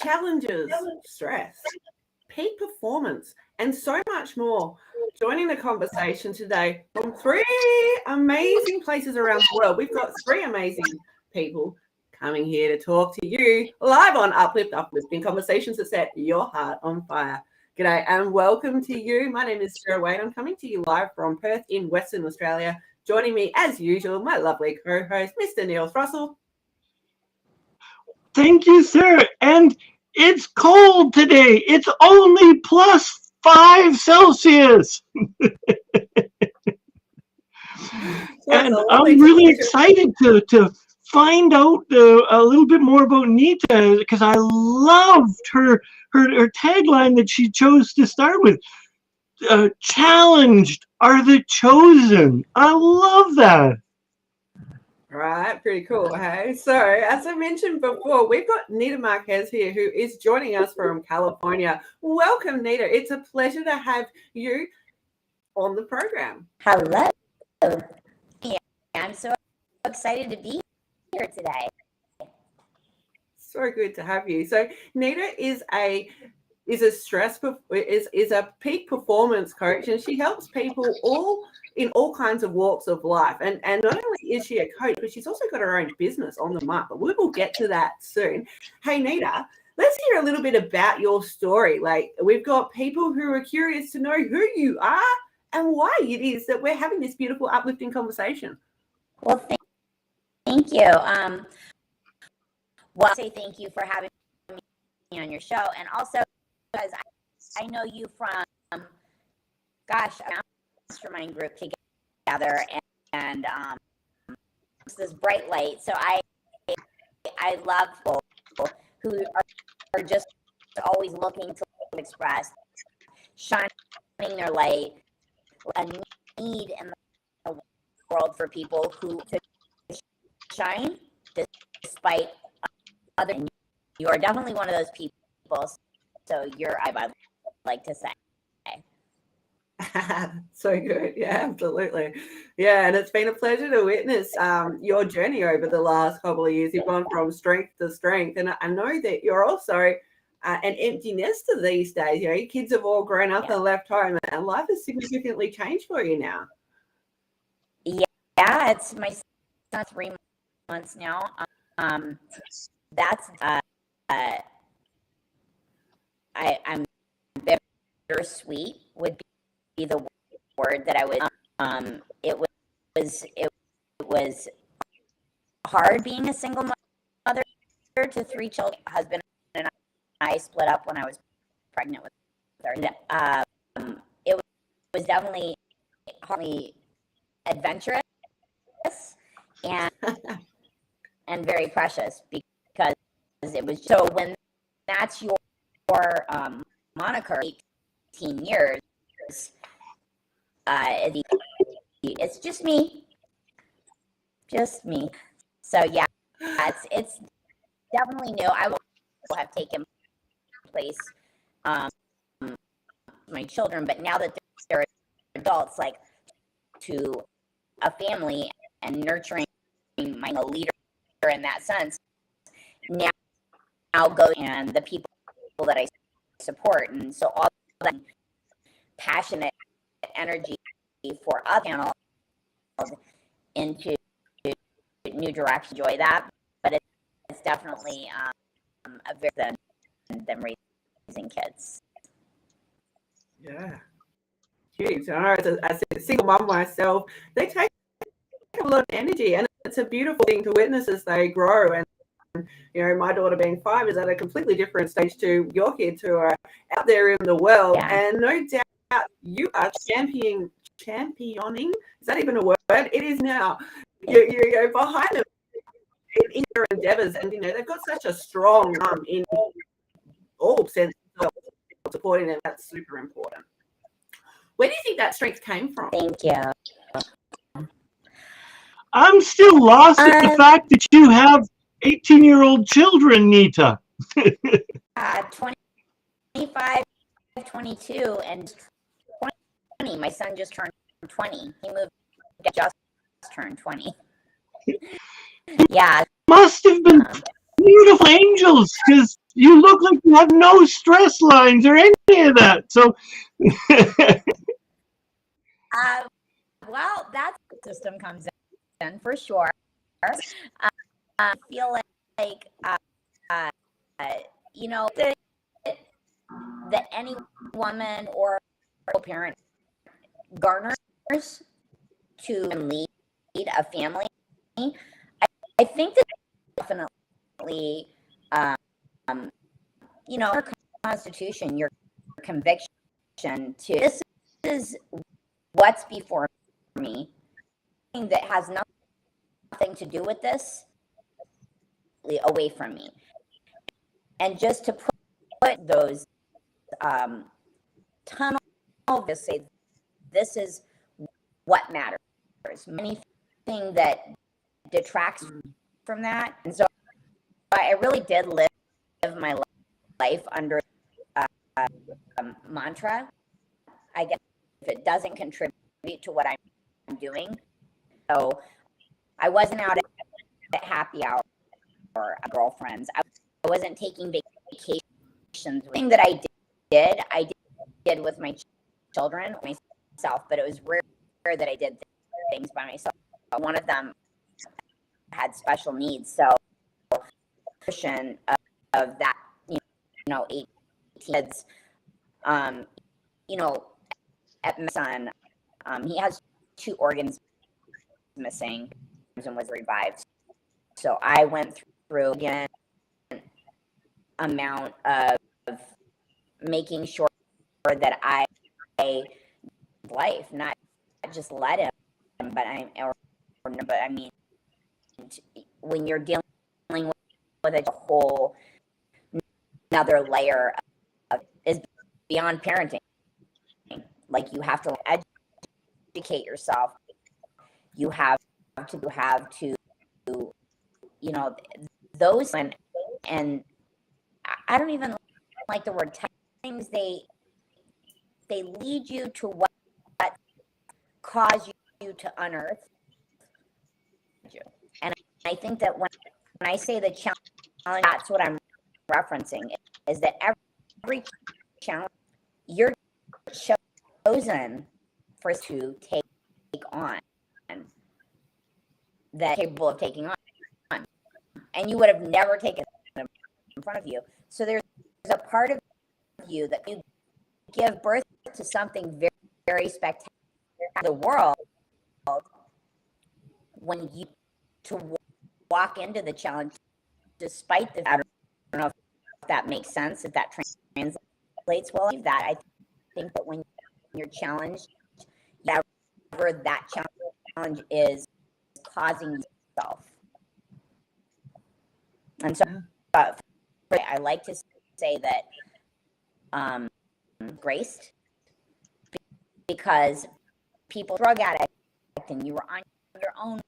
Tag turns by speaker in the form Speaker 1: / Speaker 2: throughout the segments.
Speaker 1: challenges, stress, peak performance, and so much more. Joining the conversation today from 3 amazing places around the world. We've got 3 amazing people coming here to talk to you live on Uplifting Conversations that set your heart on fire. G'day and welcome to you. My name is 𝗏𝗏𝗧𝗵𝗲. I'm coming to you live from Perth in Western Australia. Joining me as usual, my lovely co-host, Mr. Neil Thrussell.
Speaker 2: Thank you, sir. And it's cold today. It's only +5 Celsius. And I'm really excited to find out a little bit more about Nita, because I loved her tagline that she chose to start with. Challenged are the chosen. I love that.
Speaker 1: Right, pretty cool, hey? So, as I mentioned before, we've got Nita Marquez here, who is joining us from California. Welcome, Nita. It's a pleasure to have you on the program.
Speaker 3: Hello. Yeah, I'm so excited to be here today.
Speaker 1: So good to have you. So, Nita is a peak performance coach, and she helps people in all kinds of walks of life. And not only is she a coach, but she's also got her own business on the market. We will get to that soon. Hey, Nita, let's hear a little bit about your story. Like, we've got people who are curious to know who you are and why it is that we're having this beautiful, uplifting conversation.
Speaker 3: Well, thank you. Well, I say thank you for having me on your show, and also because I know you from, gosh, a mastermind group together, and it's this bright light. So I love people who are just always looking to express, shining their light, a need in the world for people who to shine despite other. You are definitely one of those people. So you're, I'd like to say.
Speaker 1: So good. Yeah, absolutely. Yeah, and it's been a pleasure to witness your journey over the last couple of years. You've gone from strength to strength. And I know that you're also an empty nester these days. You know, your kids have all grown up and left home, and life has significantly changed for you now.
Speaker 3: Yeah, it's my son's 3 months now. That's I'm bittersweet would be the word that I would. It was hard being a single mother to 3 children. Husband and I split up when I was pregnant with her. It was definitely hardly adventurous and very precious, because it was so when that's your moniker, 18 years, it's just me. So yeah, it's definitely new. I will have taken place, my children, but now that they're adults, like, to a family and nurturing my leader in that sense, now I'll go and the people that I support, and so all that passionate energy for other channels into new direction. Enjoy that, but it's definitely a very than raising kids.
Speaker 1: Yeah, huge. I know, as a single mom myself, they take a lot of energy, and it's a beautiful thing to witness as they grow. And you know, my daughter being 5 is at a completely different stage to your kids who are out there in the world. Yeah. And no doubt you are championing. Is that even a word? It is now. You're behind them in their endeavors, and you know they've got such a strong in all senses of supporting them. That's super important. Where do you think that strength came from?
Speaker 3: Thank you.
Speaker 2: I'm still lost at the fact that you have 18-year-old children, Nita.
Speaker 3: 25, 22, and 20. My son just turned 20. He moved, just turned 20. Yeah.
Speaker 2: Must have been beautiful angels, because you look like you have no stress lines or any of that. So,
Speaker 3: well, that system comes in for sure. I feel like, you know, that any woman or parent garners to lead a family. I think that definitely, you know, your constitution, your conviction to this is what's before me, that has nothing to do with this, away from me. And just to put those tunnel, to say this is what matters. Anything that detracts from that. And so I really did live my life under mantra. I guess if it doesn't contribute to what I'm doing. So I wasn't out at happy hour or girlfriends. I wasn't taking vacations. The thing that I did with my children, myself, but it was rare that I did things by myself. One of them had special needs, so portion of that, you know, 8 kids, you know, at my son, he has 2 organs missing and was revived. So I went through again amount of making sure that I life, not just let him, but I mean, when you're dealing with a whole another layer of is beyond parenting. Like, you have to educate yourself. You have to, you know, those, and I don't even like the word things. They lead you to what cause you to unearth you. And I think that when I say the challenge, that's what I'm referencing, is that every challenge you're chosen for to take on, that capable of taking on, and you would have never taken it in front of you. So there's a part of you that you give birth to something very, very spectacular. The world, when you to walk into the challenge, despite the, I don't know if that makes sense, if that translates well. That I think that when you're challenged, whatever that challenge is causing yourself. And so I like to say that graced, because people, drug addict, and you were on your own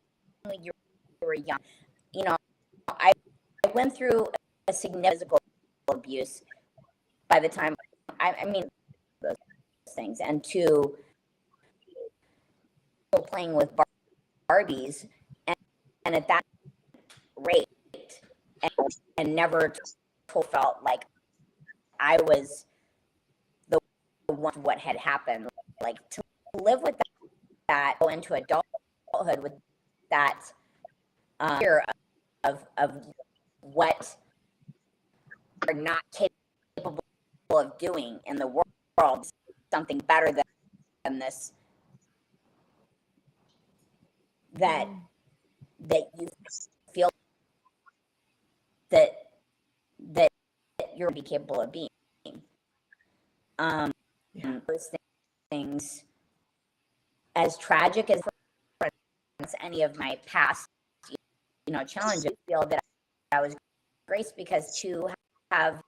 Speaker 3: when you were young. You know, I went through a significant physical abuse by the time, I mean, those things, and to playing with Barbies, and at that rate, and never felt like I was the one, what had happened. Like, to live with that, go into adulthood with that fear of what you're not capable of doing in the world, something better than this, that you feel that you're be capable of being. Those things, as tragic as any of my past, you know, challenges, I feel that I was graced, because to have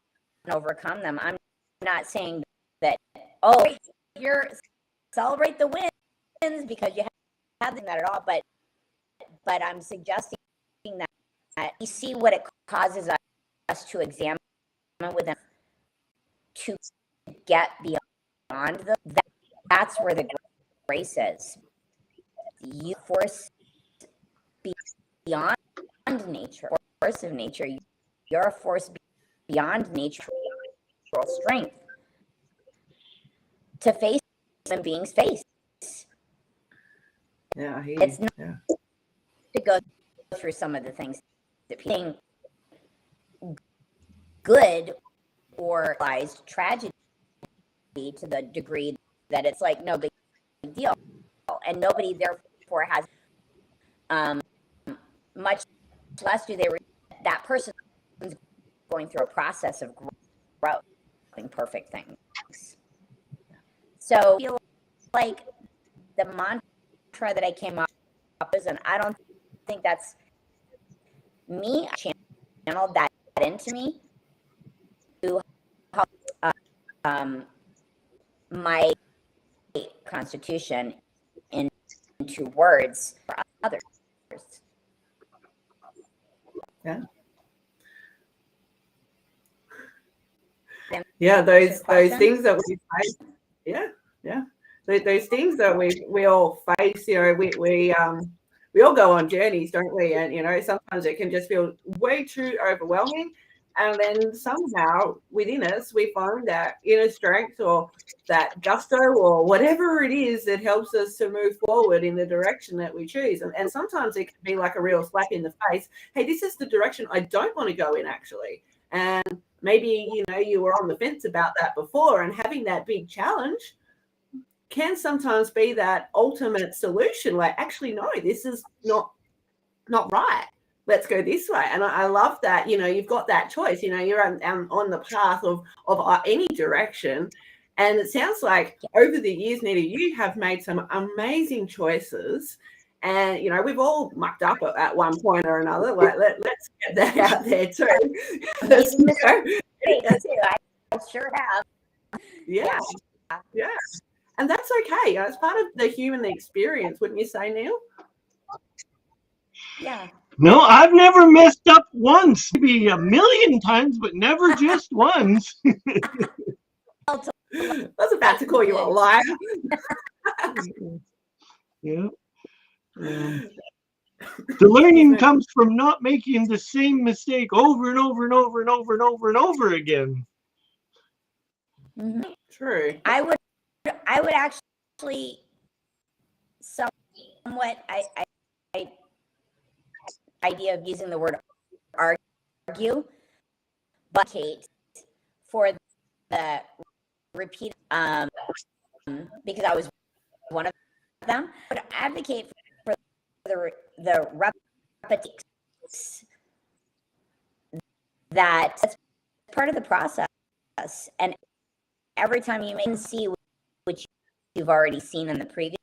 Speaker 3: overcome them. I'm not saying that, oh, you're celebrate the wins because you have that at all, but I'm suggesting that you see what it causes us to examine within, to get beyond that's where the grace is. You force beyond nature, force of nature. You're a force beyond natural strength to face human beings face.
Speaker 1: Yeah,
Speaker 3: it's not to go through some of the things that people think good or realized tragedy to the degree that it's like no big deal, and nobody therefore has much less do they that person going through a process of growth, doing perfect things. So I feel like the mantra that I came up with, and I don't think that's me, I channeled that into me to help my constitution into words for others.
Speaker 1: Yeah. Yeah, those things that we face. Yeah. Those things that we all face, we all go on journeys, don't we? And sometimes it can just feel way too overwhelming. And then somehow within us, we find that inner strength or that gusto or whatever it is that helps us to move forward in the direction that we choose. And sometimes it can be like a real slap in the face. Hey, this is the direction I don't want to go in, actually. And maybe, you were on the fence about that before, and having that big challenge can sometimes be that ultimate solution. Like, actually, no, this is not right. Let's go this way. And I love that, you've got that choice, you're on the path of any direction. And it sounds like over the years, Nita, you have made some amazing choices. And, we've all mucked up at one point or another. Like, let's get that out there too.
Speaker 3: I sure have.
Speaker 1: Yeah. And that's okay. It's part of the human experience, wouldn't you say, Neil?
Speaker 3: Yeah.
Speaker 2: No, I've never messed up once. Maybe a million times, but never just once.
Speaker 1: I was about to call you a liar.
Speaker 2: Yeah. The learning comes from not making the same mistake over and over and over and over and over and over again.
Speaker 3: Mm-hmm.
Speaker 1: True.
Speaker 3: I would actually somewhat idea of using the word argue, but for the repeat, because I was one of them, but advocate for the repetitions. That's part of the process, and every time you may see which you've already seen in the previous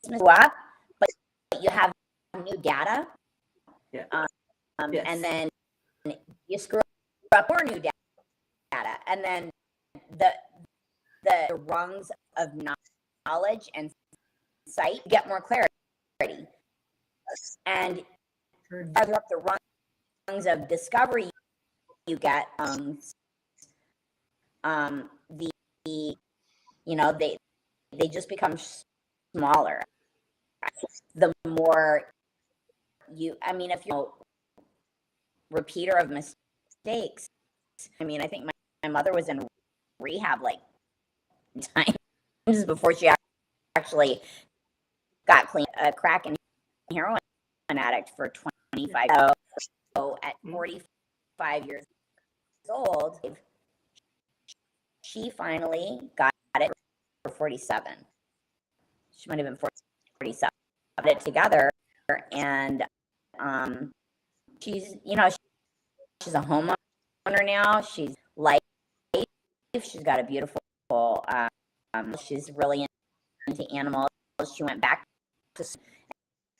Speaker 3: swap, but you have new data.
Speaker 1: Yeah.
Speaker 3: Yes. And then you screw up more new data, and then the rungs of knowledge and sight get more clarity, and further up the rungs of discovery you get, they just become smaller. The more if you're a repeater of mistakes, I think my mother was in rehab like times before she actually got clean, a crack and heroin addict for 25 years. So at 45 years old, she finally got it for 47. She might have been 47. Got it together, and she's a homeowner now. She's life. She's got a beautiful. She's really into animals. She went back to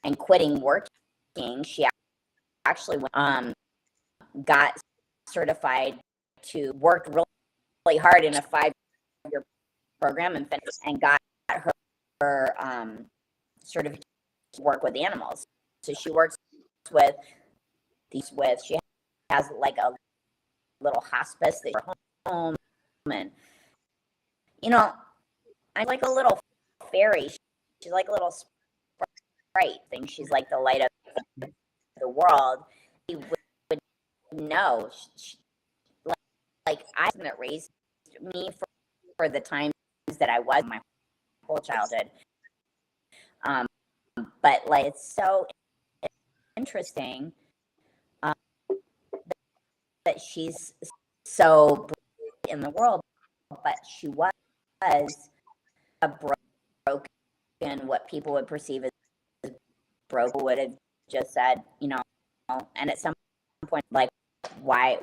Speaker 3: and quitting working. She actually got certified to work really hard in a 5-year program and finished and got her certification to work with animals. So she works with she has like a little hospice that her home, and I'm like a little fairy. She's like a little sprite thing. She's like the light of the world. You would know, like that raised me for the times that I was my whole childhood. But like, it's so interesting that she's so in the world, but she was a broken, what people would perceive as broke, would have just said, you know, and at some point, like, why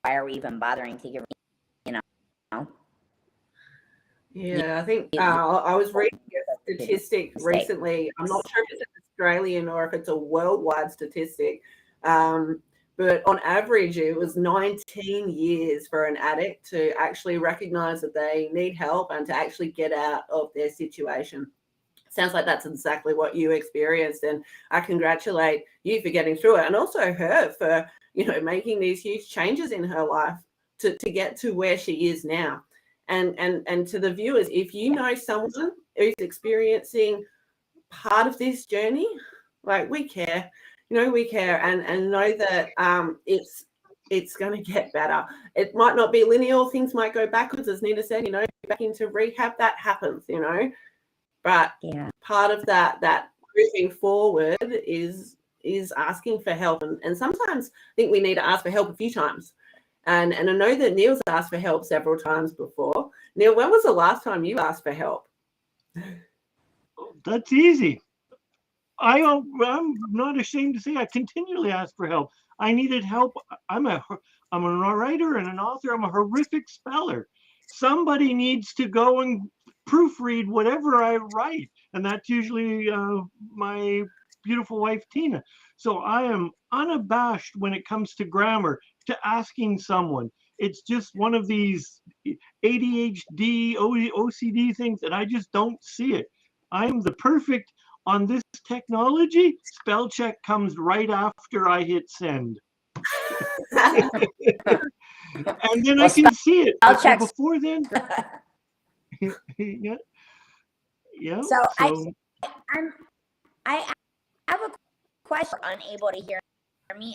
Speaker 3: are we even bothering to give, you know?
Speaker 1: Yeah, I think I was reading a statistic recently. I'm not sure if it's Australian or if it's a worldwide statistic, but on average, it was 19 years for an addict to actually recognize that they need help and to actually get out of their situation. Sounds like that's exactly what you experienced, and I congratulate you for getting through it, and also her for, you know, making these huge changes in her life to get to where she is now. And to the viewers, if you know someone who's experiencing part of this journey, like, we care, you know, we care, and know that it's going to get better. It might not be linear. Things might go backwards, as Nita said, you know, back into rehab, that happens, you know, but part of that moving forward is asking for help. And sometimes I think we need to ask for help a few times. And I know that Neil's asked for help several times before. Neil, when was the last time you asked for help?
Speaker 2: That's easy. I'm not ashamed to say I continually ask for help. I needed help. I'm a writer and an author. I'm a horrific speller. Somebody needs to go and proofread whatever I write, and that's usually my beautiful wife Tina. So I am unabashed when it comes to grammar, to asking someone. It's just one of these ADHD, OCD things that I just don't see it. I'm the perfect on this technology. Spell check comes right after I hit send. And then I can see it. But before then, yeah.
Speaker 3: So I have a question. Unable to hear me.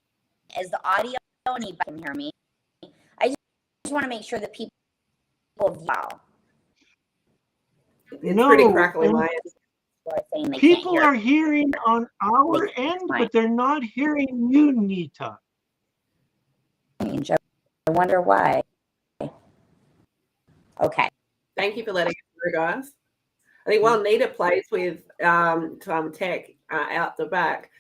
Speaker 3: Is the audio, and you can hear me? I just want to make sure that people wow.
Speaker 1: It's pretty crackly, my end.
Speaker 2: People are hearing on our end, but they're not hearing you, Nita.
Speaker 3: I wonder why. Okay.
Speaker 1: Thank you for letting us through, guys. I think while Nita plays with tech out the back,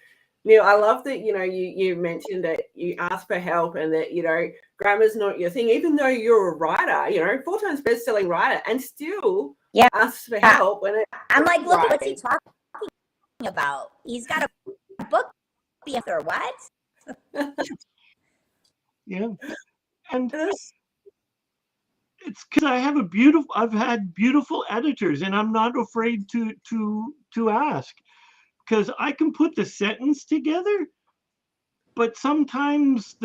Speaker 1: Neil, I love that, you know, you mentioned that you ask for help and that, you know, grammar's not your thing, even though you're a writer, you know, 4 times best-selling writer, and still asks for help. When
Speaker 3: I'm like, look, what's he talking about? He's got a book author, what?
Speaker 2: Yeah. And it's because I've had beautiful editors, and I'm not afraid to ask. Because I can put the sentence together, but sometimes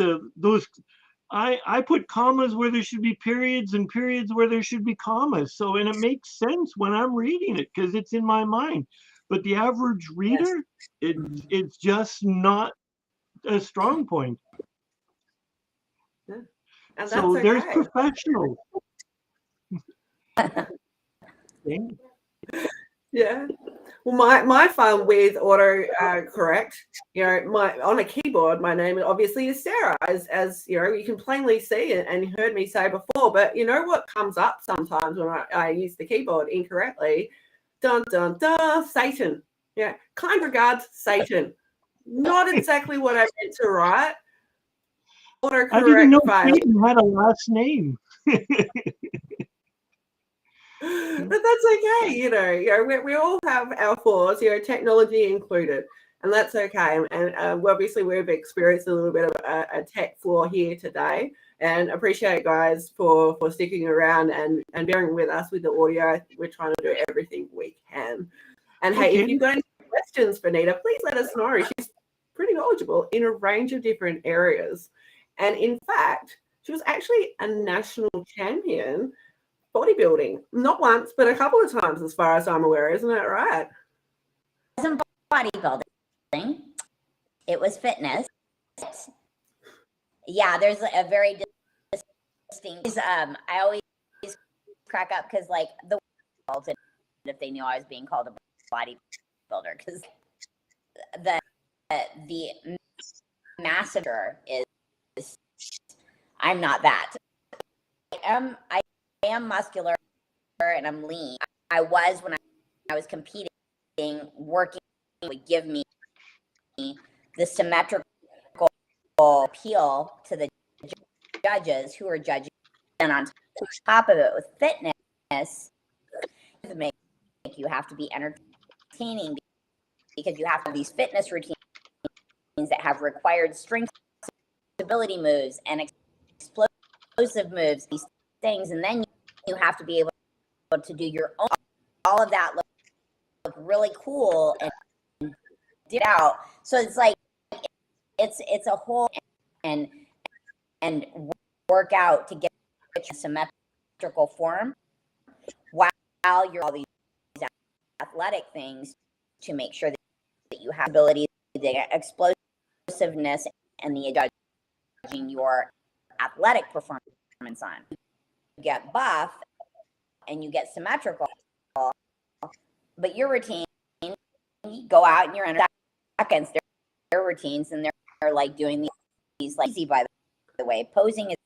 Speaker 2: I put commas where there should be periods and periods where there should be commas. So, and it makes sense when I'm reading it because it's in my mind. But the average reader, it's just not a strong point.
Speaker 1: Yeah. And
Speaker 2: so there's professionals.
Speaker 1: Yeah. Well, my fun with auto correct, you know, on a keyboard, my name obviously is Sarah, as you know, you can plainly see it, and you heard me say before. But you know what comes up sometimes when I use the keyboard incorrectly? Dun dun dun, Satan. Yeah, kind regards, Satan. Not exactly what I meant to write. Autocorrect.
Speaker 2: I didn't know Satan had a last name.
Speaker 1: But that's okay, you know, we all have our flaws, you know, technology included, and that's okay. And obviously we've experienced a little bit of a tech flaw here today, and appreciate guys for sticking around and bearing with us with the audio. We're trying to do everything we can. And hey, if you've got any questions for Nita, please let us know. She's pretty knowledgeable in a range of different areas, and in fact, she was actually a national champion bodybuilding, not once, but a couple of times, as far as I'm aware. Isn't that right?
Speaker 3: It wasn't bodybuilding. It was fitness. Yeah, there's a very I always crack up because like the world, if they knew I was being called a bodybuilder, because the massacre is I'm not that. I am muscular and I'm lean. I was when I was competing, working would give me the symmetrical appeal to the judges who are judging, and on top of it with fitness, make you have to be entertaining because you have to have these fitness routines that have required strength, stability moves, and explosive moves. These things, and then you have to be able to do your own. All of that look really cool and did out. So it's like it's a whole and work out to get a symmetrical form while you're all these athletic things to make sure that you have ability, the explosiveness, and the judging your athletic performance on. You get buff and you get symmetrical, but your routine, you go out and you're in seconds, their routines, and they're like doing these like easy, by the way. Posing is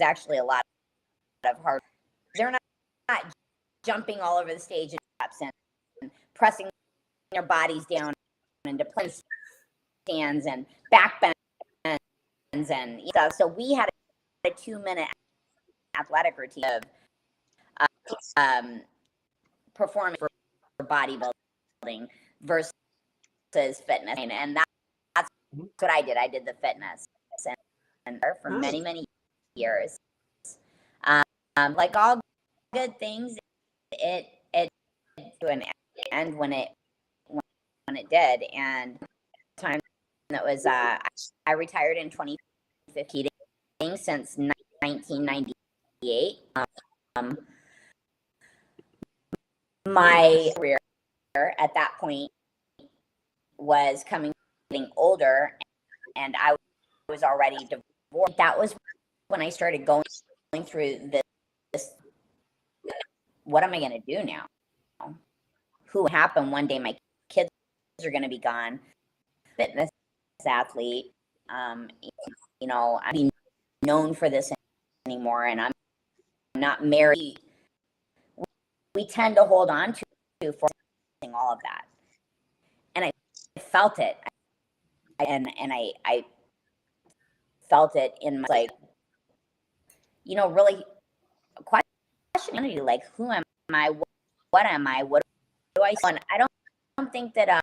Speaker 3: actually a lot of hard. They're not jumping all over the stage in steps and pressing their bodies down into plank stands and back bends and stuff. So we had a 2-minute athletic routine of performing for bodybuilding versus fitness, and that's what I did. I did the fitness and for many years. Like all good things, it to an end when it did, and time that was I retired in 2015 since 1998. My career at that point was getting older, and I was already divorced. That was when I started going through this. What am I going to do now? Who happened one day? My kids are going to be gone. Fitness athlete. I'm being known for this anymore, and I'm not married. We tend to hold on to for all of that, and I felt it, and I felt it in my, like, really questioning, like, who am I? What am I? What do I? And I don't think that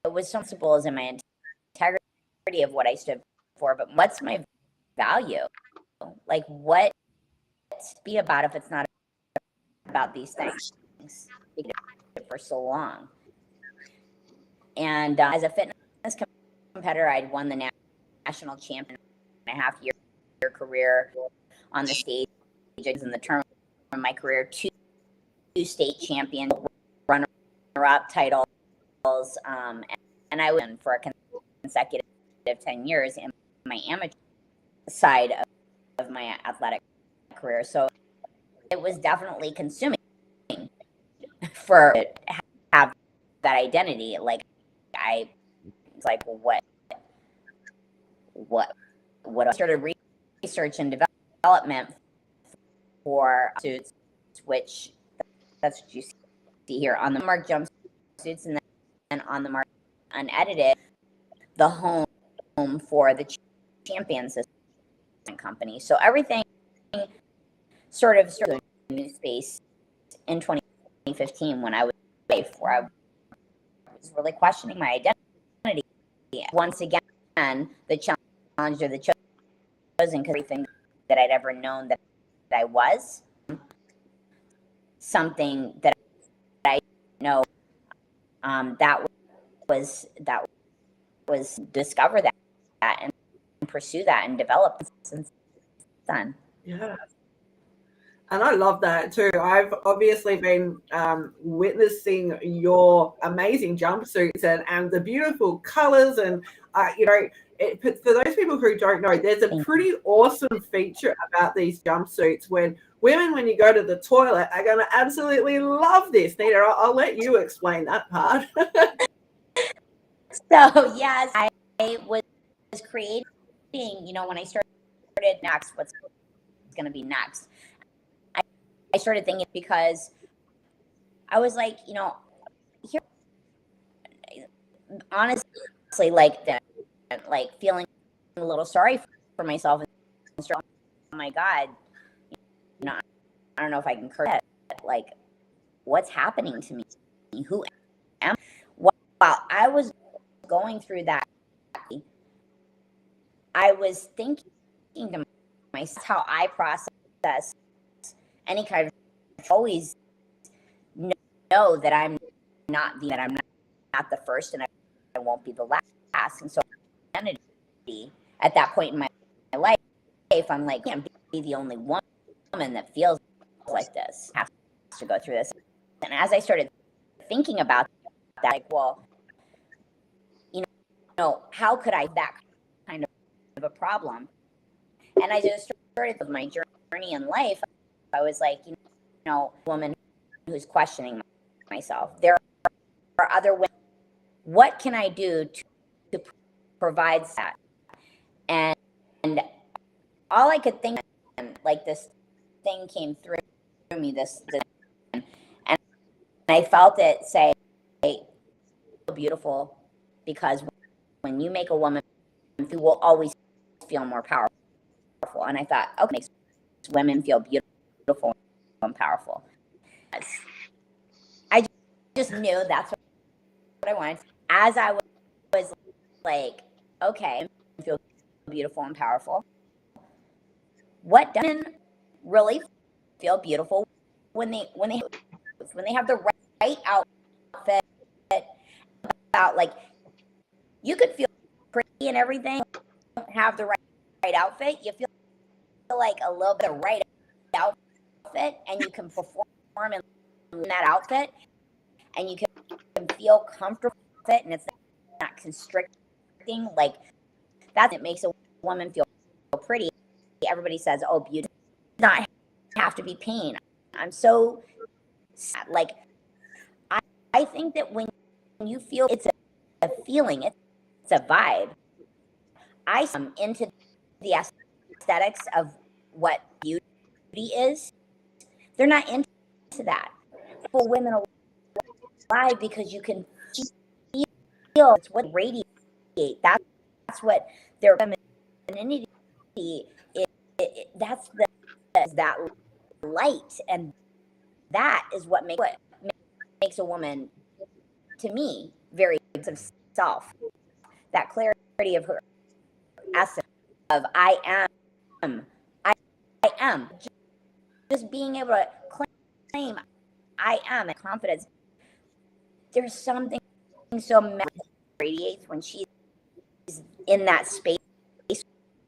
Speaker 3: it was so simple as in my integrity of what I stood for, but what's my value? Like, what be about if it's not about these things for so long? And as a fitness competitor, I'd won the national champion and a half year career on the stage in the term of my career, two state champion runner-up titles, and I was for a consecutive 10 years in my amateur side of my athletic career. So it was definitely consuming for have that identity. Like, I was like, well, what I started research and development for suits, which that's what you see here on the mark jumpsuits, and then on the mark unedited, the home for the champion system company. So everything sort of started in new space in 2015 when I was where I was really questioning my identity. Once again, the challenge or the chosen, because everything that I'd ever known that I was, something that I know that was discover that and pursue that and develop since then.
Speaker 1: Yeah. And I love that too. I've obviously been witnessing your amazing jumpsuits and the beautiful colors, and for those people who don't know, there's a pretty awesome feature about these jumpsuits when you go to the toilet, are going to absolutely love this. Nita, I'll let you explain that part.
Speaker 3: So, yes, I was creating, when I started next, what's going to be next. I started thinking because I was like, here, honestly, like feeling a little sorry for myself. And oh my God, I don't know if I can curse it. Like, what's happening to me? Who am I? While I was going through that, I was thinking to myself how I process any kind of, always know that I'm not the first, and I won't be the last. And so at that point in my life, I'm like, I can't be the only woman that feels like this, has to go through this. And as I started thinking about that, like, well, how could I have that kind of a problem? And I just started with my journey in life. I was like, woman who's questioning myself. There are other women. What can I do to provide that? And all I could think, like, this thing came through me, and I felt it say, hey, beautiful, because when you make a woman, you will always feel more powerful. And I thought, okay, makes women feel beautiful and powerful. I just knew that's what I wanted. As I was like, okay, I feel beautiful and powerful. What doesn't really feel beautiful when they have the right outfit? About, like, you could feel pretty and everything, have the right outfit. You feel like a little bit of right outfit, and you can perform in that outfit, and you can feel comfortable with it, and it's not constricting. Like, that's what makes a woman feel pretty. Everybody says, oh, beauty does not have to be pain. I'm so sad. Like, I think that when you feel, it's a feeling, it's a vibe. I am into the aesthetics of what beauty is. They're not into that. For women alive, because you can feel, it's what radiate. That's what their femininity is. That's that light, and that is what makes a woman, to me, very of self. That clarity of her essence of I am. Just being able to claim I am, and confidence. There's something so radiates when she's in that space. It's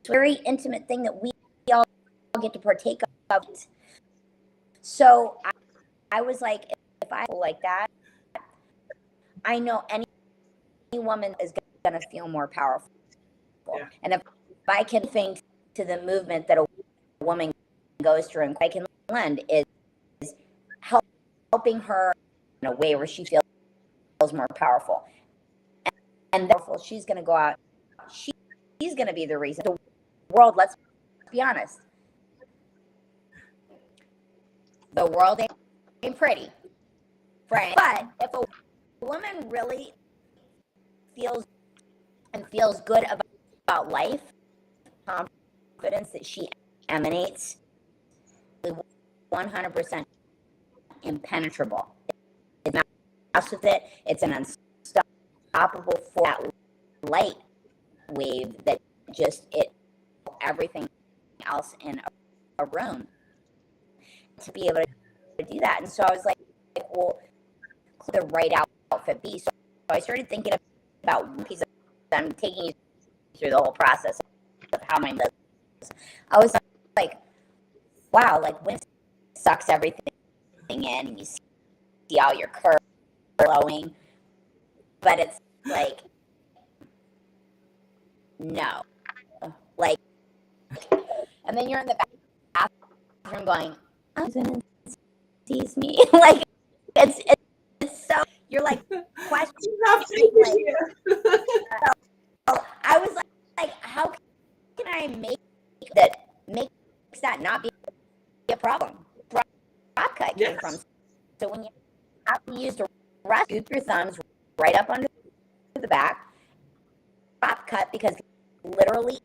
Speaker 3: a very intimate thing that we all get to partake of. So I was like, if I feel like that, I know any woman is going to feel more powerful. Yeah. And if I can think to the movement that a woman goes through, and I can lend is helping her in a way where she feels more powerful. And therefore, she's going to go out. She's going to be the reason. The world, let's be honest, the world ain't pretty, right? But if a woman really feels good about life, confidence that she emanates, 100% impenetrable. It's not mess with it. It's an unstoppable force, that light wave that just everything else in a room, to be able to do that. And so I was like, well, the right outfit be. So I started thinking about one piece. I'm taking you through the whole process of how my business. I was like, wow, like, when it sucks everything in, and you see all your curves glowing, but it's like no. Like, and then you're in the bathroom going, "I'm gonna tease me." Like, it's so, you're like questioning. Like, so I was like, how can I makes that not be a problem? Prop cut came from. So when you have to use to scoop your thumbs right up under the back, prop cut, because literally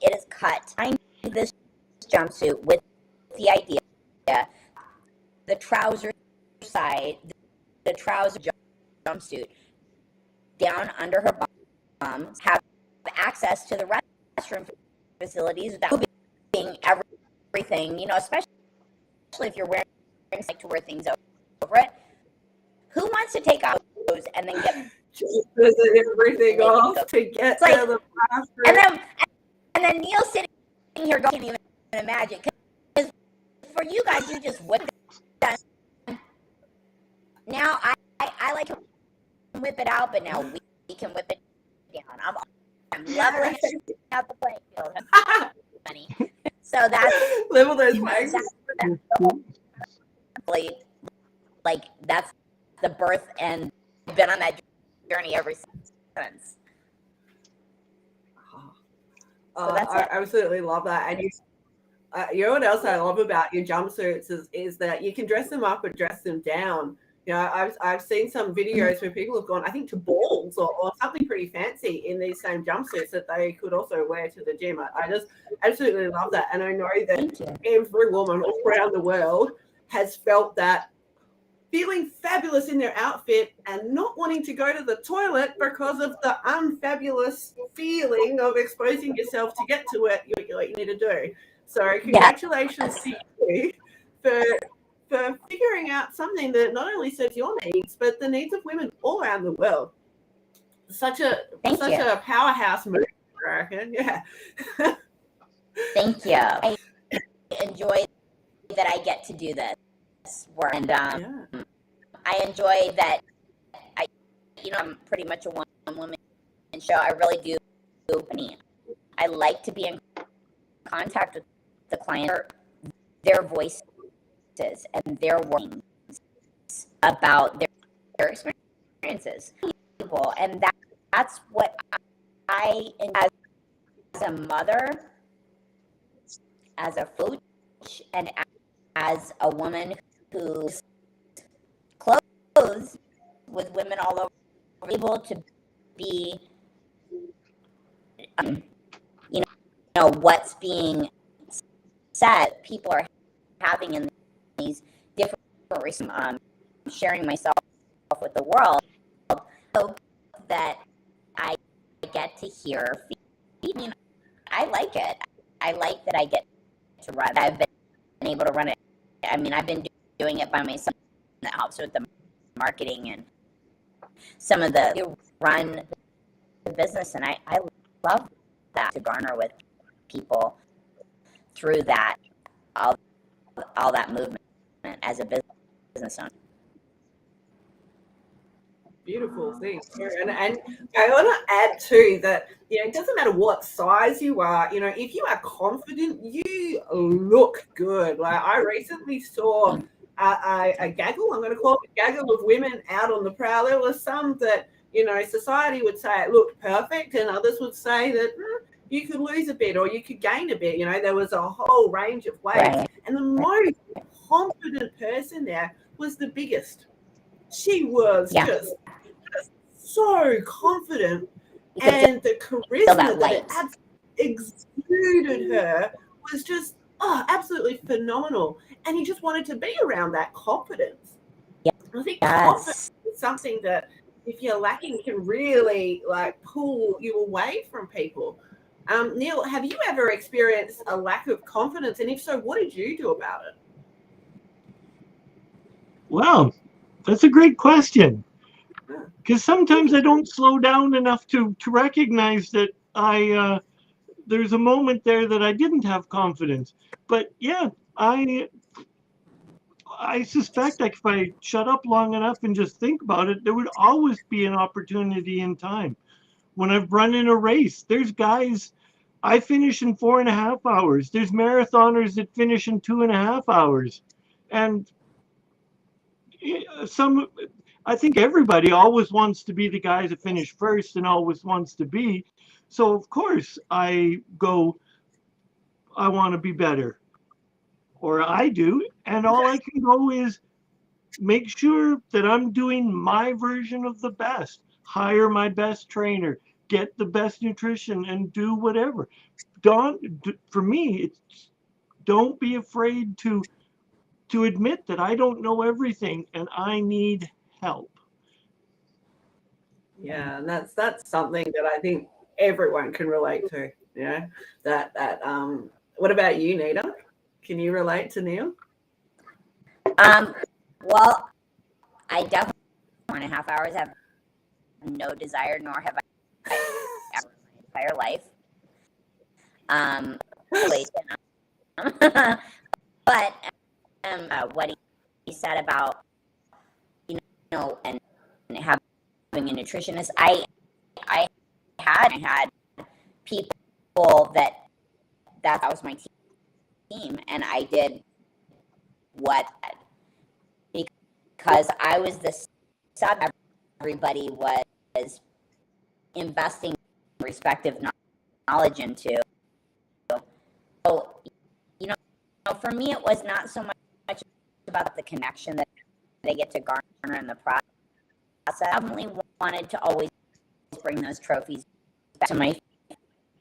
Speaker 3: it is cut behind this jumpsuit with the idea, the trouser side, the trouser jumpsuit down under her bum, have access to the restroom facilities without being everything, you know, especially if you're wearing like to wear things over it. Who wants to take off those and then get
Speaker 1: everything off to get to the bathroom? And
Speaker 3: then Neil sitting here going, can't even imagine, because for you guys, you just whip it down. Now I like to whip it out, but now we can whip it down. I'm leveling out the playing field. Funny. So that's
Speaker 1: level those playing.
Speaker 3: Like that's the birth, and I've been on that journey ever since.
Speaker 1: So I absolutely love that. And you know what else I love about your jumpsuits is that you can dress them up or dress them down. You know, I've seen some videos where people have gone, I think, to balls or something pretty fancy in these same jumpsuits that they could also wear to the gym. I just absolutely love that. And I know that every woman all around the world has felt that, feeling fabulous in their outfit and not wanting to go to the toilet because of the unfabulous feeling of exposing yourself to get to what you need to do. So congratulations to you for figuring out something that not only serves your needs, but the needs of women all around the world. Such a powerhouse move, I reckon. Yeah.
Speaker 3: Thank you. I enjoy that I get to do this work, and I enjoy that I'm pretty much a one-woman show. I really do. I like to be in contact with the client, their voices and their words about their experiences, and that's what I, as a mother, as a coach, and as a woman who's close with women all over, able to be, what's being said, people are having in these different sharing myself with the world, so that I get to hear. I like it. I like that I get to run. I've been able to run it. I mean, I've been doing it by myself. That helps with the marketing and some of the run the business, and I love that, to garner with people through that all that movement as a business owner.
Speaker 1: Beautiful thing. And I want to add too that, it doesn't matter what size you are, if you are confident, you look good. Like, I recently saw a gaggle, I'm going to call it a gaggle of women out on the prowl. There were some that, society would say it looked perfect, and others would say that you could lose a bit or you could gain a bit. There was a whole range of ways. Right. And the most confident person there was the biggest. She was just so confident, and the charisma that exuded her was just absolutely phenomenal. And he just wanted to be around that confidence.
Speaker 3: Yeah.
Speaker 1: I think confidence is something that, if you're lacking, can really pull you away from people. Neil, have you ever experienced a lack of confidence? And if so, what did you do about it?
Speaker 2: Well, that's a great question. Because sometimes I don't slow down enough to recognize that there's a moment there that I didn't have confidence. But yeah, I suspect that if I shut up long enough and just think about it, there would always be an opportunity in time when I've run in a race. There's guys, I finish in 4.5 hours. There's marathoners that finish in 2.5 hours. And I think everybody always wants to be the guy that finish first and always wants to be. So of course I want to be better, or I do. And all I can go is make sure that I'm doing my version of the best, hire my best trainer, get the best nutrition, and do whatever. For me, it's don't be afraid to admit that I don't know everything and I need help.
Speaker 1: Yeah, and that's something that I think everyone can relate to. Yeah, that what about you, Nita? Can you relate to Neil?
Speaker 3: Well, I definitely 1.5 hours have no desire, nor have I ever in my entire life. But what he said about, and having a nutritionist, I had people that was my team, and I did what, because I was the sub everybody was investing respective knowledge into. So, for me, it was not so much about the connection that they get to garner in the process. I definitely wanted to always bring those trophies back to my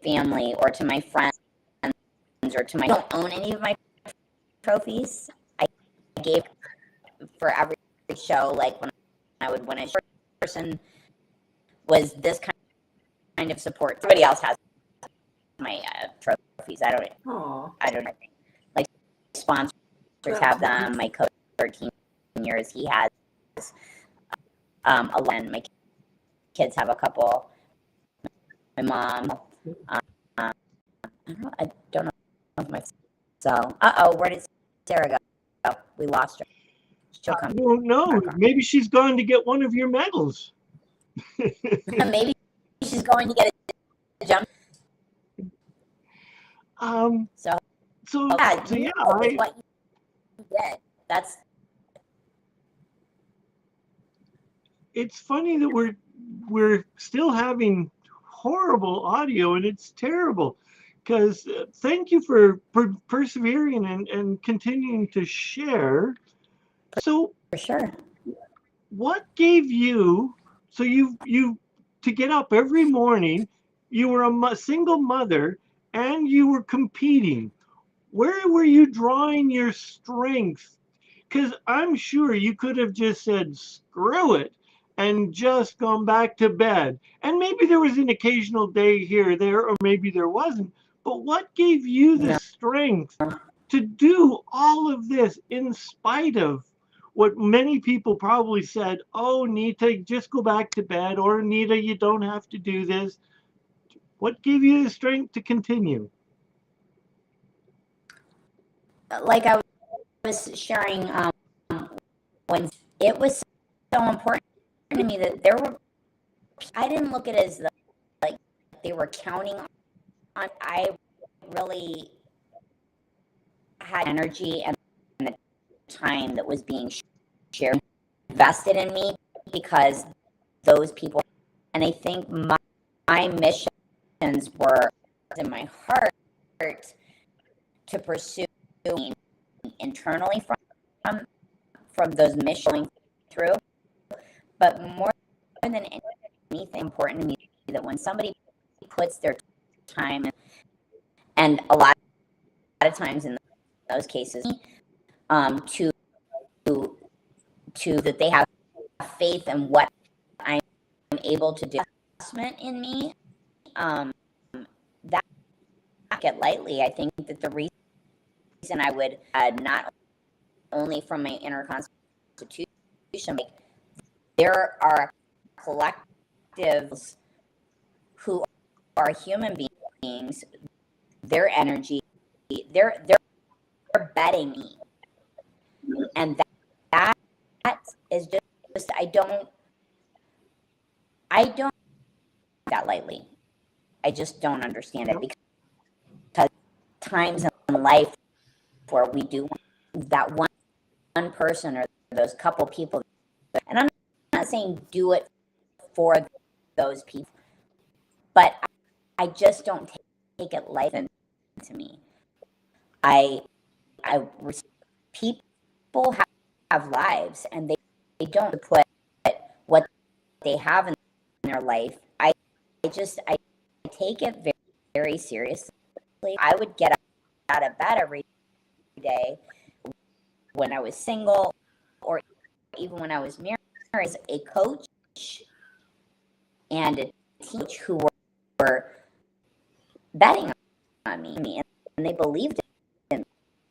Speaker 3: family or to my friends or to my. I don't own any of my trophies. I gave for every show, like when I would win a person, was this kind of support. Somebody else has my trophies. I don't know. Like sponsors have them. My coach, 13 years, he has 11. My kids have a couple. My mom. I don't know if my. So, where did Sarah go? We lost her. She'll come.
Speaker 2: I don't know. Maybe she's going to get one of your medals.
Speaker 3: Maybe she's going to get a jump. What you did. That's.
Speaker 2: It's funny that we're still having horrible audio, and it's terrible. Because thank you for persevering and continuing to share. So
Speaker 3: for sure.
Speaker 2: What gave you? So you to get up every morning. You were a single mother, and you were competing. Where were you drawing your strength? Because I'm sure you could have just said screw it and just gone back to bed. And maybe there was an occasional day here or there, or maybe there wasn't. But what gave you the strength to do all of this in spite of what many people probably said, oh, Nita, just go back to bed, or Nita, you don't have to do this. What gave you the strength to continue?
Speaker 3: Like I was sharing, when it was so important to me that I didn't look at it as like they were counting on. I really had energy and the time that was being shared, invested in me, because those people, and I think my missions were in my heart to pursue internally from those missions through, but more than anything important to me, that when somebody puts their time and a lot of times in those cases to that they have faith in what I'm able to do, investment in me, that not get lightly. I think that the reason I would not only from my inner constitution, like, there are collectives who are human beings, their energy, they're betting me, and that is just I don't that lightly. I just don't understand it, because times in life where we do that one person or those couple people, and I'm not saying do it for those people, but I just don't take it lightly. To me, people have lives, and they don't put what they have in their life. I take it very, very seriously. I would get out of bed every day when I was single, or even when I was married, as a coach and a teacher who were betting on me, and they believed in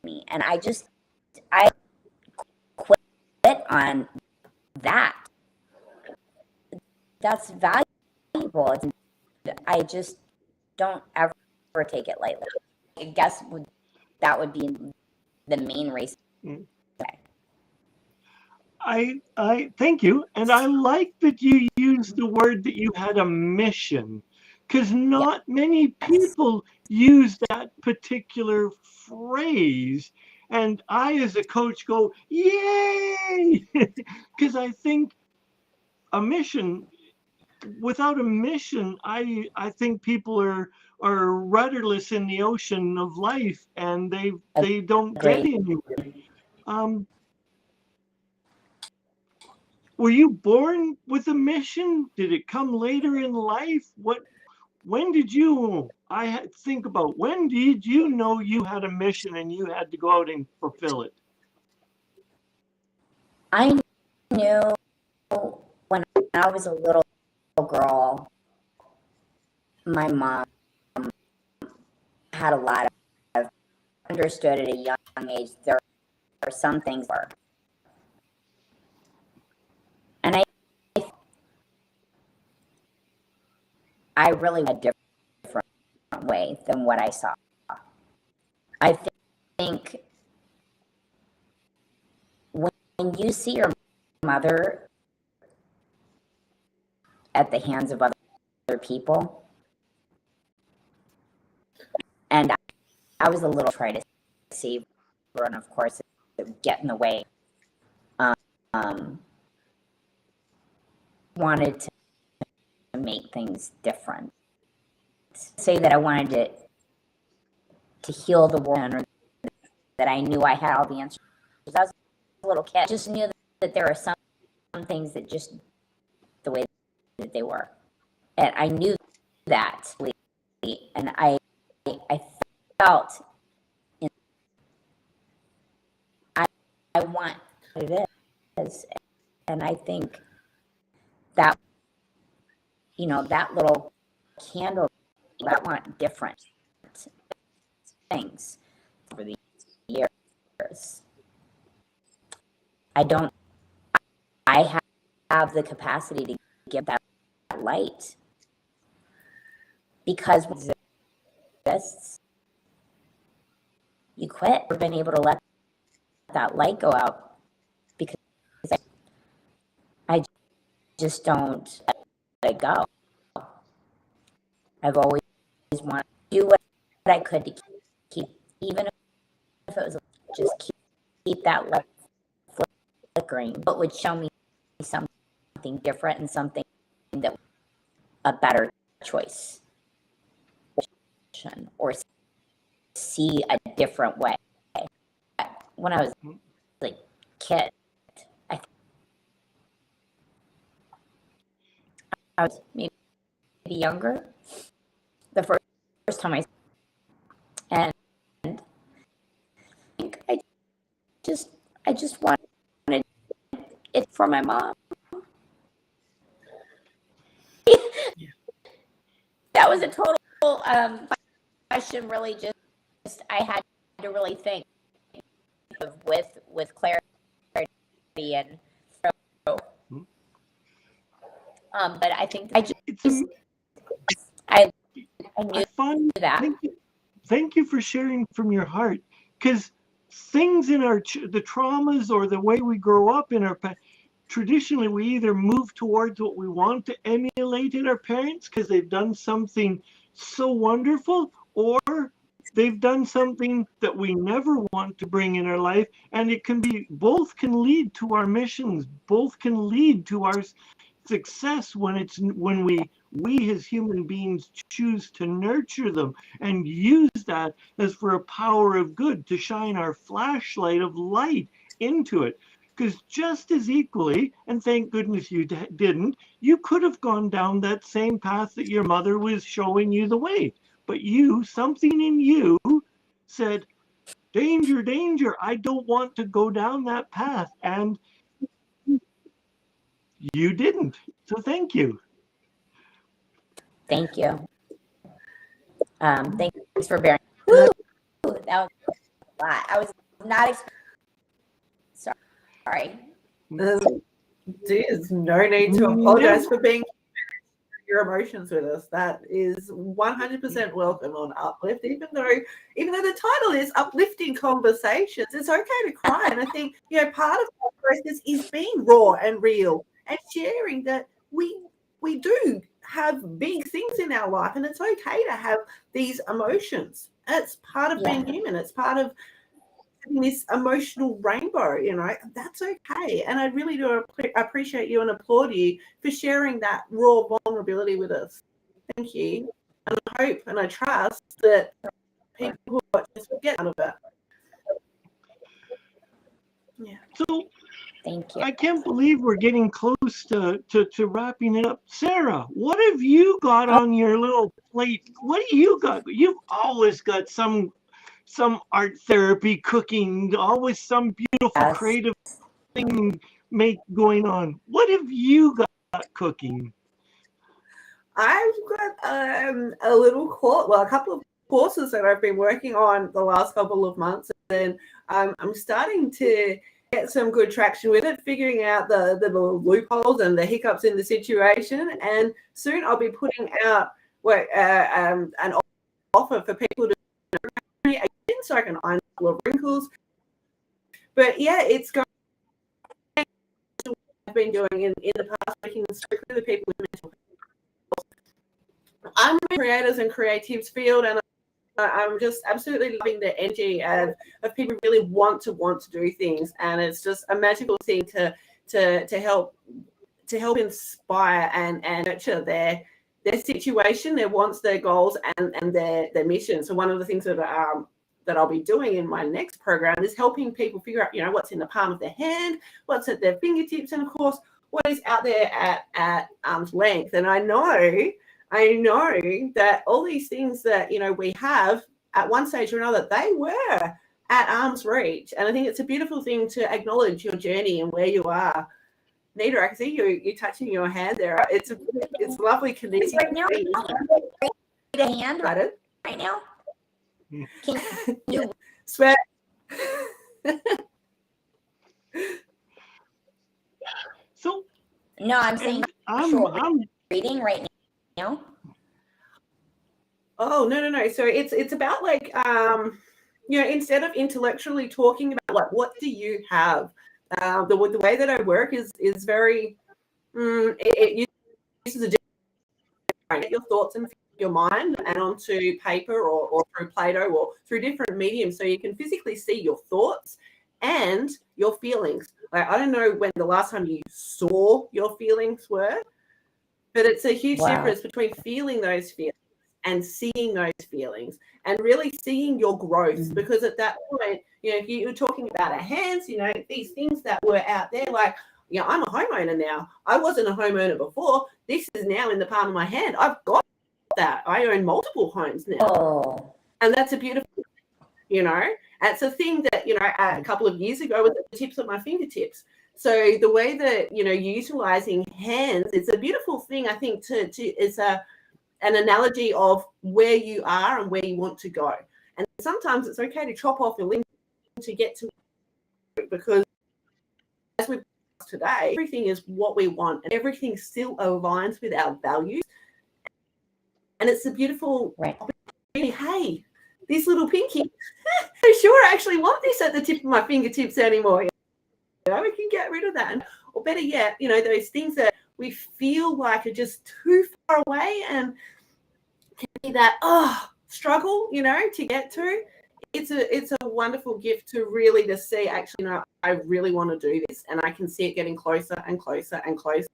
Speaker 3: me, and I quit on that. That's valuable. I just don't ever take it lightly. I guess that would be the main reason.
Speaker 2: I thank you, and I like that you used the word that you had a mission, because not many people use that particular phrase, and I, as a coach, go yay, because I think a mission. Without a mission, I think people are rudderless in the ocean of life, and they don't get anywhere. Were you born with a mission? Did it come later in life? When did you? Think about, when did you know you had a mission and you had to go out and fulfill it?
Speaker 3: I knew when I was a little girl, my mom had a lot of understood at a young age there are some things were, and I really had a different way than what I saw. I think when you see your mother at the hands of other people, and I was a little try to save her, and of course it would get in the way. Wanted to make things different. Say that I wanted to heal the world, or that I knew I had all the answers. I was a little kid. I just knew that there are some things that just the way that they were, and I knew that, and I felt I want what it is, and I think that that little candle, I want different things for the years. I have the capacity to give that light, because when it exists, you quit or been able to let that light go out, because I just don't let it go. I've always wanted to do what I could to keep, even if it was just keep that light flickering, but would show me something different, and something that a better choice, or see a different way. When I was like kid, I was maybe younger the first time and I just wanted it for my mom. That was a total question. Really, just I had to really think with clarity and but I think I knew that.
Speaker 2: Thank you for sharing from your heart, because things in the traumas or the way we grow up in our past, traditionally we either move towards what we want to emulate in our parents because they've done something so wonderful, or they've done something that we never want to bring in our life. And it can be, both can lead to our missions, both can lead to our success when we as human beings choose to nurture them and use that as for a power of good, to shine our flashlight of light into it. Because just as equally, and thank goodness you didn't, you could have gone down that same path that your mother was showing you the way. But something in you said, danger, danger, I don't want to go down that path. And you didn't. So thank you.
Speaker 3: Thank you. Thanks for bearing. Woo! That was a lot. I was not sorry.
Speaker 1: There's no need to apologize for being your emotions with us. That is 100% welcome on Uplift, even though the title is Uplifting Conversations. It's okay to cry. And I think, part of the process is being raw and real and sharing that we do have big things in our life, and it's okay to have these emotions. It's part of being human. It's part of this emotional rainbow, that's okay. And I really do appreciate you and applaud you for sharing that raw vulnerability with us. Thank you. And I hope and I trust that people who watch this will get out of it. Yeah.
Speaker 2: So
Speaker 3: thank you.
Speaker 2: I can't believe we're getting close to wrapping it up. Sarah, what have you got on your little plate? What do you got? You've always got some art therapy, cooking, always some beautiful creative thing going on. What have you got cooking?
Speaker 1: I've got a couple of courses that I've been working on the last couple of months, and I'm starting to get some good traction with it, figuring out the loopholes and the hiccups in the situation. And soon I'll be putting out an offer for people to again, so I can iron a couple of wrinkles. But yeah, it's going to what I've been doing in the past, working strictly with people with mental health. I'm in the creators and creatives field, and I'm just absolutely loving the energy of people who really want to do things, and it's just a magical thing to help inspire and nurture their situation, their wants, their goals, and their mission. So one of the things that I'll be doing in my next program is helping people figure out, what's in the palm of their hand, what's at their fingertips, and of course, what is out there at arm's length. And I know that all these things that, we have at one stage or another, they were at arm's reach. And I think it's a beautiful thing to acknowledge your journey and where you are. Nita, I can see you touching your hand there. It's lovely connecting.
Speaker 3: Right now, a hand right now. Can you
Speaker 1: sweat?
Speaker 2: So
Speaker 3: no, I'm saying I'm reading right now.
Speaker 1: Oh no. So it's about instead of intellectually talking about what do you have. The way that I work is very it uses a different your thoughts and your mind and onto paper or through Play-Doh or through different mediums, so you can physically see your thoughts and your feelings. I don't know when the last time you saw your feelings were, but it's a huge difference between feeling those feelings and seeing those feelings and really seeing your growth. Because at that point, if you were talking about our hands, these things that were out there, I'm a homeowner now. I wasn't a homeowner before. This is now in the palm of my hand. I've got that. I own multiple homes now. And that's a beautiful, it's a thing that, a couple of years ago was at the tips of my fingertips. So the way that, utilizing hands, it's a beautiful thing, I think, it's an analogy of where you are and where you want to go. And sometimes it's okay to chop off a limb to get to it, because as we've discussed today, everything is what we want and everything still aligns with our values. And it's a beautiful opportunity. Hey, this little pinky, I sure actually want this at the tip of my fingertips anymore. We can get rid of that. And or better yet, you know, those things that we feel like are just too far away and can be that struggle, you know, to get to. It's a wonderful gift to really just see, actually, you know, I really want to do this, and I can see it getting closer and closer and closer.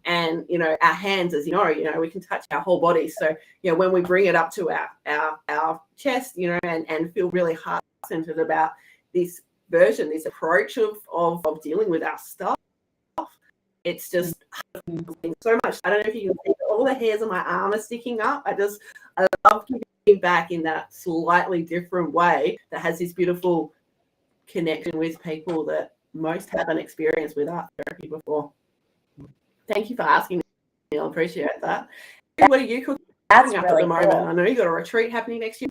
Speaker 1: And, you know, our hands, as you know, we can touch our whole body. So, you know, when we bring it up to our chest, you know, and feel really heart-centered about this version, this approach of dealing with our stuff, it's just so much. I don't know if you can see, all the hairs on my arm are sticking up. I love giving back in that slightly different way that has this beautiful connection with people that most haven't experienced with art therapy before. Thank you for asking me, Neil. Appreciate that. What are you cooking up really at the moment? Cool. I know you got a retreat happening next year.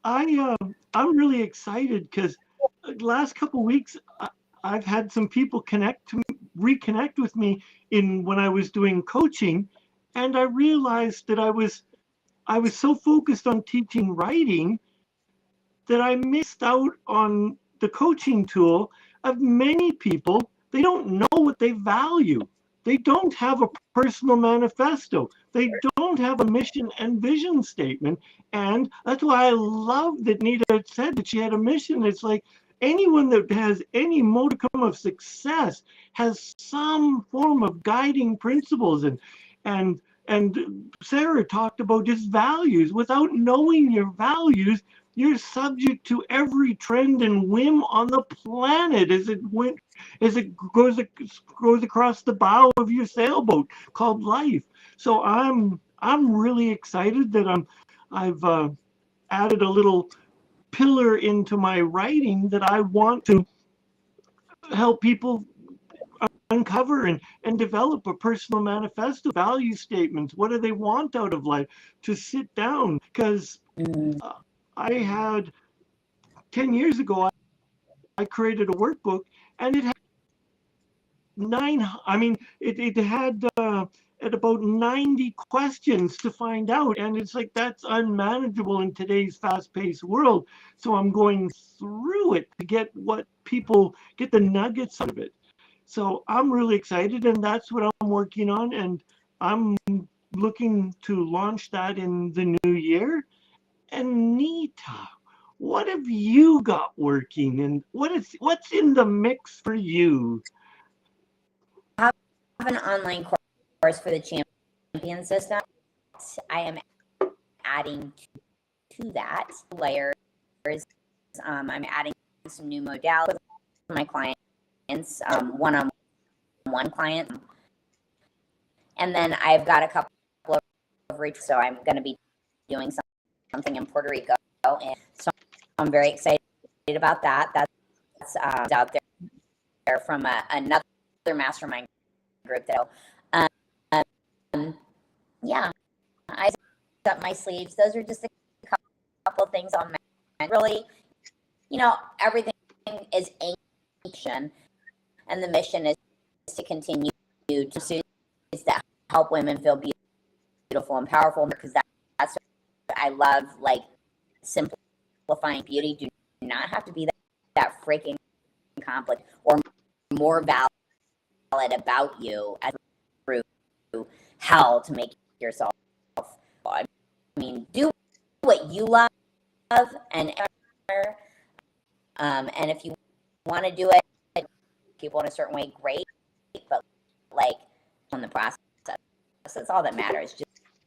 Speaker 2: I'm really excited because last couple of weeks I've had some people reconnect with me when I was doing coaching, and I realized that I was so focused on teaching writing that I missed out on the coaching tool of many people. They don't know what they value. They don't have a personal manifesto. They don't have a mission and vision statement. And that's why I love that Nita said that she had a mission. It's like anyone that has any modicum of success has some form of guiding principles. And Sarah talked about just values. Without knowing your values, you're subject to every trend and whim on the planet as it goes across the bow of your sailboat called life. So I'm really excited that I've added a little pillar into my writing that I want to help people uncover and develop a personal manifesto, value statements. What do they want out of life? To sit down, because I had 10 years ago, I created a workbook, and it had it had at about 90 questions to find out, and it's like that's unmanageable in today's fast-paced world. So I'm going through it to get what people get the nuggets out of it. So I'm really excited, and that's what I'm working on, and I'm looking to launch that in the new year. And Nita, what have you got working, and what's in the mix for you?
Speaker 3: I have an online course for the champion system. I am adding to that layers. I'm adding some new modalities for my clients, one-on-one clients, and then I've got a couple of retreats. So I'm going to be doing something in Puerto Rico, and so I'm very excited about that. That's out there from another mastermind group. Yeah, I up my sleeves. Those are just a couple of things on my really, everything is ancient, and the mission is to continue to help women feel beautiful and powerful, because that's what I love, like simplifying beauty. Do not have to be that freaking complex or more valid about you as through hell to make yourself. I mean, do what you love, and if you want to do it people in a certain way, great, but like on the process, that's all that matters.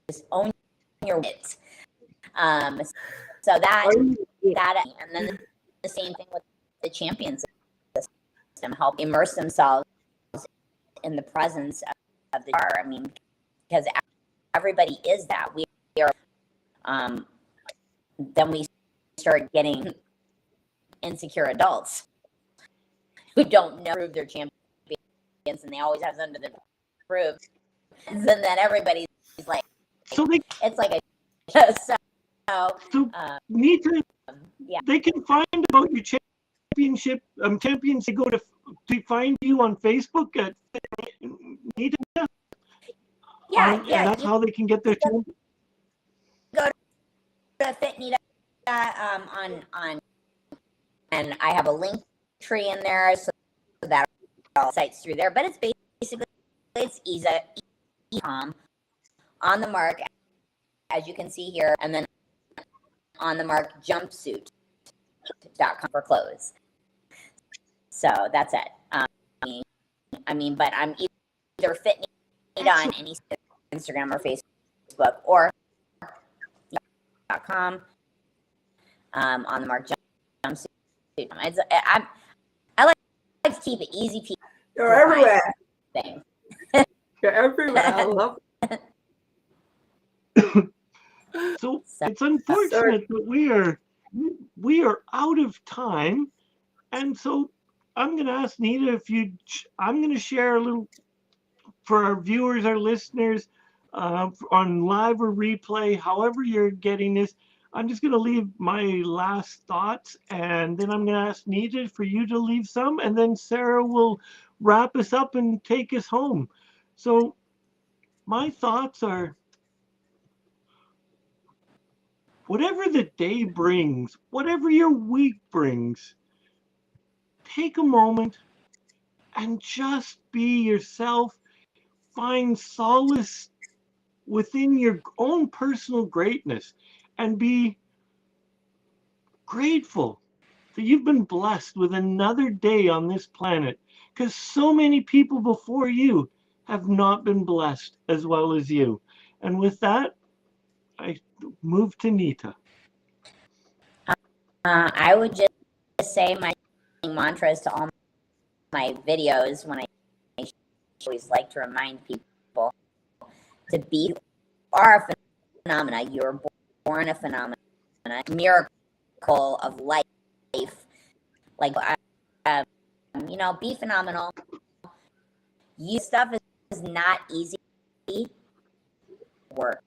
Speaker 3: Just own your wits. So that, and then the same thing with the champion system, help immerse themselves in the presence of the jar. I mean, because everybody is that. We are, then we start getting insecure adults who don't know prove their champions, and they always have something to prove. And then everybody's like,
Speaker 2: so
Speaker 3: it's like
Speaker 2: Nita,
Speaker 3: yeah.
Speaker 2: They can find about your championship champions. They go to find you on Facebook at Nita.
Speaker 3: Yeah,
Speaker 2: that's how they can get their champion.
Speaker 3: Go to Fit Nita on I have a link tree in there so that all sites through there. But it's basically 𝗖𝗵 on the mark, as you can see here, and then on the mark jumpsuit.com for clothes. So that's it. But I'm either fit Nita on any Instagram or Facebook or .com on the mark jumpsuit. I like to keep it easy.
Speaker 1: You're everywhere.
Speaker 3: Thing.
Speaker 1: You're everywhere. I love it.
Speaker 2: So it's unfortunate that we are out of time, and so I'm going to ask Nita I'm going to share a little for our viewers, our listeners, on live or replay, however you're getting this. I'm just going to leave my last thoughts, and then I'm going to ask Nita for you to leave some, and then Sarah will wrap us up and take us home. So my thoughts are, whatever the day brings, whatever your week brings, take a moment and just be yourself. Find solace within your own personal greatness and be grateful that you've been blessed with another day on this planet, because so many people before you have not been blessed as well as you. And with that, I move to Nita.
Speaker 3: I would just say my mantras to all my videos when I always like to remind people to be, you are a phenomena. You're born a phenomena, miracle of life. Like, be phenomenal. You stuff is not easy work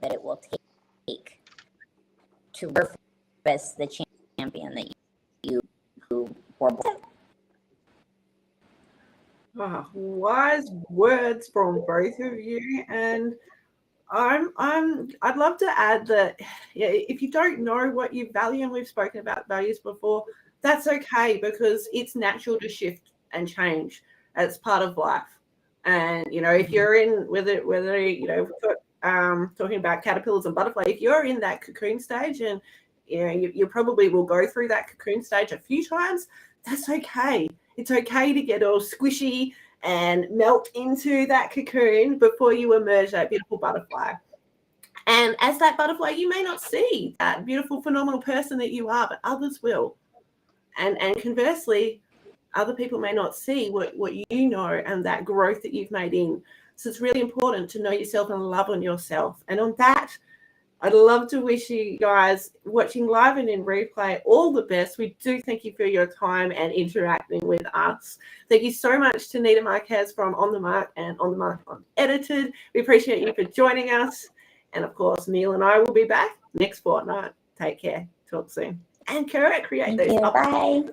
Speaker 3: that it will take to surface the champion that you were born.
Speaker 1: Wow, wise words from both of you, and I'd love to add that if you don't know what you value, and we've spoken about values before, that's okay, because it's natural to shift and change as part of life. And if you're in whether talking about caterpillars and butterflies, if you're in that cocoon stage, and you probably will go through that cocoon stage a few times, that's okay. It's okay to get all squishy and melt into that cocoon before you emerge that beautiful butterfly. And as that butterfly, you may not see that beautiful, phenomenal person that you are, but others will. And conversely, other people may not see what you know and that growth that you've made in. So it's really important to know yourself and love on yourself. And on that, I'd love to wish you guys watching live and in replay all the best. We do thank you for your time and interacting with us. Thank you so much to Nita Marquez from On the Mark and On the Mark Unedited. We appreciate you for joining us. And of course, Neil and I will be back next fortnight. Take care. Talk soon. And create those.
Speaker 3: Bye.